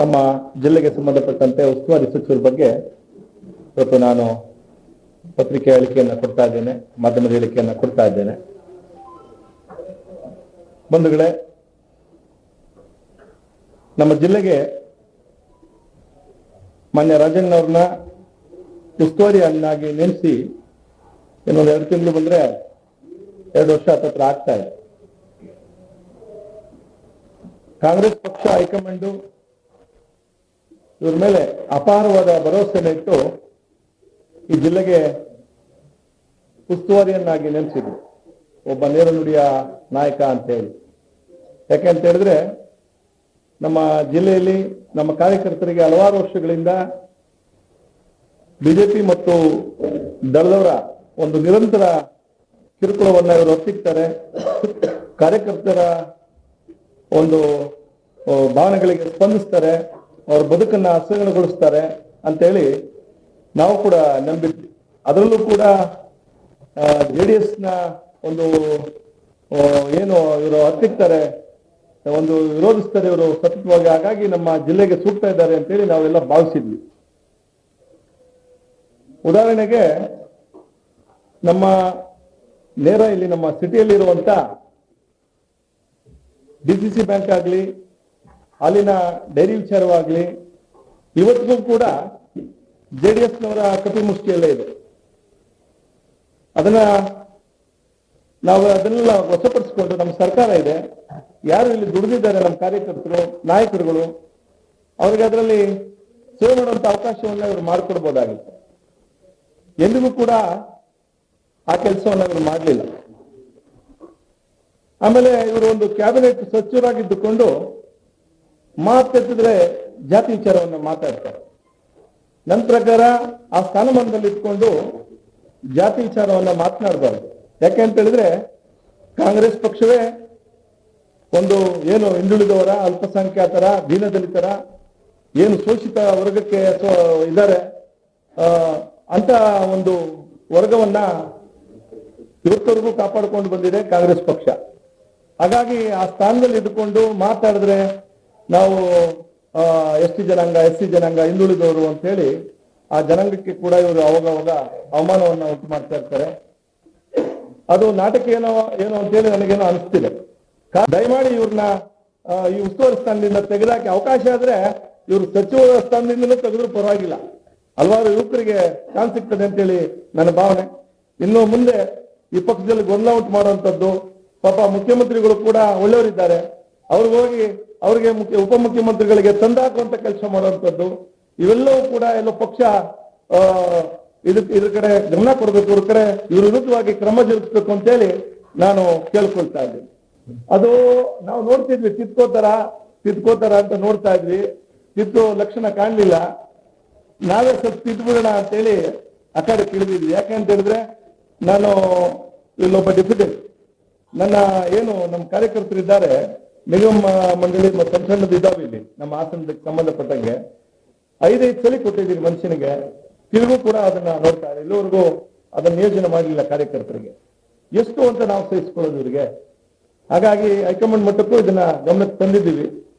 ನಮ್ಮ ಜಿಲ್ಲೆಗೆ ಸಂಬಂಧಪಟ್ಟಂತೆ ಉಸ್ತುವಾರಿ ಸಚಿವರ ಬಗ್ಗೆ ಇವತ್ತು ನಾನು ಪತ್ರಿಕೆ ಹೇಳಿಕೆಯನ್ನು ಕೊಡ್ತಾ ಇದ್ದೇನೆ, ಮಾಧ್ಯಮದ ಹೇಳಿಕೆಯನ್ನು ಕೊಡ್ತಾ ಇದ್ದೇನೆ. ಬಂಧುಗಳೇ, ನಮ್ಮ ಜಿಲ್ಲೆಗೆ ಮಾನ್ಯ ರಾಜಣ್ಣವ್ರನ್ನ ಉಸ್ತುವಾರಿಯನ್ನಾಗಿ ನೇಮಿಸಿ ಇನ್ನೊಂದು 2 ತಿಂಗಳು ಬಂದ್ರೆ 2 ವರ್ಷ ಹತ್ರ ಆಗ್ತಾ ಇದೆ. ಕಾಂಗ್ರೆಸ್ ಪಕ್ಷ ಹೈಕಮಾಂಡು ಇವ್ರ ಮೇಲೆ ಅಪಾರವಾದ ಭರವಸೆಯನ್ನು ಇಟ್ಟು ಈ ಜಿಲ್ಲೆಗೆ ಉಸ್ತುವಾರಿಯನ್ನಾಗಿ ನೇಮಿಸಿದ್ರು, ಒಬ್ಬ ನೇರ ನುಡಿಯ ನಾಯಕ ಅಂತ ಹೇಳಿ. ಯಾಕೆ ಅಂತ ಹೇಳಿದ್ರೆ, ನಮ್ಮ ಜಿಲ್ಲೆಯಲ್ಲಿ ನಮ್ಮ ಕಾರ್ಯಕರ್ತರಿಗೆ ಹಲವಾರು ವರ್ಷಗಳಿಂದ ಬಿಜೆಪಿ ಮತ್ತು ದಳದವರ ಒಂದು ನಿರಂತರ ಕಿರುಕುಳವನ್ನ ಇವರು ಒತ್ತಿಕ್ತಾರೆ. ಕಾರ್ಯಕರ್ತರ ಒಂದು ಭಾವನೆಗಳಿಗೆ ಸ್ಪಂದಿಸ್ತಾರೆ, ಅವರ ಬದುಕನ್ನ ಹಸನುಗೊಳಿಸ್ತಾರೆ ಅಂತೇಳಿ ನಾವು ಕೂಡ ನಂಬಿದ್ವಿ. ಅದರಲ್ಲೂ ಕೂಡ JDS-ನ ಒಂದು ಏನು ಇವರು ಹತ್ತಿಕ್ತಾರೆ, ಒಂದು ವಿರೋಧಿಸ್ತಾರೆ ಇವರು ಸತತವಾಗಿ. ಹಾಗಾಗಿ ನಮ್ಮ ಜಿಲ್ಲೆಗೆ ಸೂಕ್ತ ಇದ್ದಾರೆ ಅಂತೇಳಿ ನಾವೆಲ್ಲ ಭಾವಿಸಿದ್ವಿ. ಉದಾಹರಣೆಗೆ, ನಮ್ಮ ನೇರ ಇಲ್ಲಿ ನಮ್ಮ ಸಿಟಿಯಲ್ಲಿರುವಂತ DCC ಬ್ಯಾಂಕ್ ಆಗಲಿ, ಅಲ್ಲಿನ ಡೈರಿ ವಿಚಾರವಾಗಲಿ, ಇವತ್ತಿಗೂ ಕೂಡ JDS-ನವರ ಕಪಿಮುಷ್ಟಿಯಲ್ಲೇ ಇದೆ. ನಾವು ಅದನ್ನೆಲ್ಲ ವಶಪಡಿಸಿಕೊಂಡು ನಮ್ಮ ಸರ್ಕಾರ ಇದೆ, ಯಾರು ಇಲ್ಲಿ ದುಡಿದಿದ್ದಾರೆ ನಮ್ಮ ಕಾರ್ಯಕರ್ತರು, ನಾಯಕರುಗಳು, ಅವ್ರಿಗೆ ಅದರಲ್ಲಿ ಸೇವೆ ಮಾಡುವಂತ ಅವಕಾಶವನ್ನ ಇವರು ಮಾಡಿಕೊಡ್ಬೋದಾಗಿತ್ತು. ಎಂದಿಗೂ ಕೂಡ ಆ ಕೆಲಸವನ್ನ ಇವರು ಮಾಡಲಿಲ್ಲ. ಆಮೇಲೆ ಇವರು ಒಂದು ಕ್ಯಾಬಿನೆಟ್ ಸಚಿವರಾಗಿದ್ದುಕೊಂಡು ಮಾತೆತ್ತಿದ್ರೆ ಜಾತಿ ವಿಚಾರವನ್ನ ಮಾತಾಡ್ತಾರೆ. ನನ್ನ ಪ್ರಕಾರ ಆ ಸ್ಥಾನಮಾನದಲ್ಲಿ ಇಟ್ಕೊಂಡು ಜಾತಿ ವಿಚಾರವನ್ನ ಮಾತನಾಡಬಾರ್ದು. ಯಾಕೆ ಅಂತ ಹೇಳಿದ್ರೆ, ಕಾಂಗ್ರೆಸ್ ಪಕ್ಷವೇ ಒಂದು ಏನು ಹಿಂದುಳಿದವರ, ಅಲ್ಪಸಂಖ್ಯಾತರ, ದೀನದಲಿತರ, ಏನು ಶೋಷಿತ ವರ್ಗಕ್ಕೆ ಇದ್ದಾರೆ ಅಂತ ಒಂದು ವರ್ಗವನ್ನ ಇವತ್ತವರೆಗೂ ಕಾಪಾಡಿಕೊಂಡು ಬಂದಿದೆ ಕಾಂಗ್ರೆಸ್ ಪಕ್ಷ. ಹಾಗಾಗಿ ಆ ಸ್ಥಾನದಲ್ಲಿ ಇದ್ದುಕೊಂಡು ಮಾತಾಡಿದ್ರೆ ನಾವು ST ಜನಾಂಗ, SC ಜನಾಂಗ, ಹಿಂದುಳಿದವರು ಅಂತ ಹೇಳಿ ಆ ಜನಾಂಗಕ್ಕೆ ಕೂಡ ಇವರು ಅವಾಗ ಅವಮಾನವನ್ನ ಉಂಟು ಮಾಡ್ತಾ ಇರ್ತಾರೆ. ಅದು ನಾಟಕ ಏನೋ ಅಂತೇಳಿ ನನಗೇನೋ ಅನಿಸ್ತಿದೆ. ದಯಮಾಡಿ ಇವ್ರನ್ನ ಈ ಉಸ್ತುವಾರಿ ಸ್ಥಾನದಿಂದ ತೆಗೆದಾಕಿ, ಅವಕಾಶ ಆದ್ರೆ ಇವರು ಸಚಿವ ಸ್ಥಾನದಿಂದಲೂ ತೆಗೆದ್ರೂ ಪರವಾಗಿಲ್ಲ. ಹಲವಾರು ಯುವಕರಿಗೆ ಚಾನ್ಸ್ ಸಿಗ್ತದೆ ಅಂತೇಳಿ ನನ್ನ ಭಾವನೆ. ಇನ್ನು ಮುಂದೆ ಈ ಪಕ್ಷದಲ್ಲಿ ಗೊಂದಲ ಉಂಟು ಮಾಡುವಂಥದ್ದು, ಪಾಪ ಮುಖ್ಯಮಂತ್ರಿಗಳು ಕೂಡ ಒಳ್ಳೆಯವರಿದ್ದಾರೆ, ಅವ್ರಿಗೆ ಉಪಮುಖ್ಯಮಂತ್ರಿಗಳಿಗೆ ತಂದಾಕುವಂತ ಕೆಲಸ ಮಾಡುವಂಥದ್ದು, ಇವೆಲ್ಲವೂ ಕೂಡ ಎಲ್ಲೋ ಪಕ್ಷ ಇದ್ರ ಕಡೆ ಗಮನ ಕೊಡಬೇಕು, ಇವ್ರ ಕಡೆ ಇವ್ರ ವಿರುದ್ಧವಾಗಿ ಕ್ರಮ ಜರುಗಿಸಬೇಕು ಅಂತೇಳಿ ನಾನು ಕೇಳ್ಕೊಳ್ತಾ ಇದ್ದೀನಿ. ಅದು ನಾವು ನೋಡ್ತಿದ್ವಿ, ತಿದ್ಕೋತಾರ ಅಂತ ನೋಡ್ತಾ ಇದ್ವಿ. ತಿದ್ದು ಲಕ್ಷಣ ಕಾಣಲಿಲ್ಲ. ನಾವೇ ಸ್ವಲ್ಪ ತಿದ್ಬಿಡೋಣ ಅಂತೇಳಿ ಆ ಕಡೆ ಇಳಿದಿದ್ವಿ. ಯಾಕೆ ಅಂತ ಹೇಳಿದ್ರೆ, ನಾನು ಇಲ್ಲೊಬ್ಬ ಡೆಪ್ಯೂಟೆಂಟ್, ನಮ್ಮ ಕಾರ್ಯಕರ್ತರಿದ್ದಾರೆ, ನಿಗಮ ಮಂಡಳಿ ಮತ್ತು ಸಣ್ಣದು ಇದ್ದಾವೆ ಇಲ್ಲಿ ನಮ್ಮ ಹಾಸನಕ್ಕೆ ಸಂಬಂಧಪಟ್ಟಂಗೆ. 5 ಸಲ ಕೊಟ್ಟಿದ್ದೀನಿ ಮನುಷ್ಯನಿಗೆ, ತಿರುಗೂ ಕೂಡ ಅದನ್ನ ನೋಡ್ತಾ ಇದೆ. ಇಲ್ಲಿವರೆಗೂ ಅದನ್ನ ನಿಯೋಜನೆ ಮಾಡಲಿಲ್ಲ ಕಾರ್ಯಕರ್ತರಿಗೆ. ಎಷ್ಟು ಅಂತ ನಾವು ಸಹಿಸಿಕೊಳ್ಳೋದು ಇವರಿಗೆ. ಹಾಗಾಗಿ ಹೈಕಮಾಂಡ್ ಮಟ್ಟಕ್ಕೂ ಇದನ್ನ ಗಮನಕ್ಕೆ ತಂದಿದ್ದೀವಿ.